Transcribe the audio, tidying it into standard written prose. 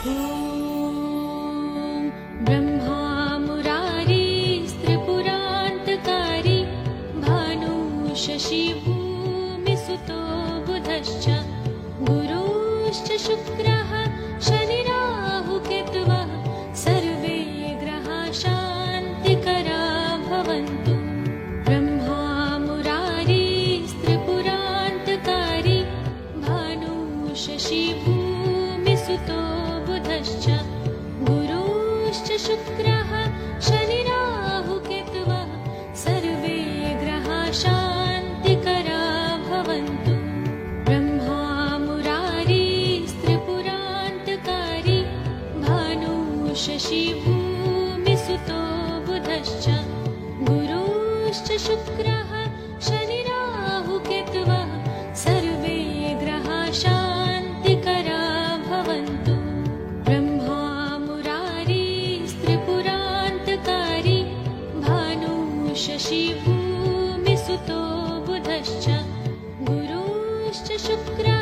ॐ ब्रह्मा मुरारिस्त्रिपुरान्तकारी भानु शशि भूमिसुतो बुधश्च गुरुश्च शुक्रः शनिराहुकेतवः सर्वे ग्रहाः शान्तिकरा भवन्तु। ब्रह्मा मुरारिस्त्रिपुरान्तकारी भानु शशि भूमिसुतो बुधश्च गुरुश्च शुक्रः शनिराहुकेतवः सर्वे ग्रहाः शान्तिकरा भवन्तु। ब्रह्मा मुरारिस्त्रिपुरान्तकारी भानु शशि भूमिसुतो बुधश्च गुरुश्च शुक्रः शनिराहुकेतवः सर्वे ग्रहाः शान्तिकरा भवन्तु। ब्रह्मा मुरारिस्त्रिपुरान्तकारी भानु शशि भूमिसुतो बुधश्च गुरुश्च शुक्रः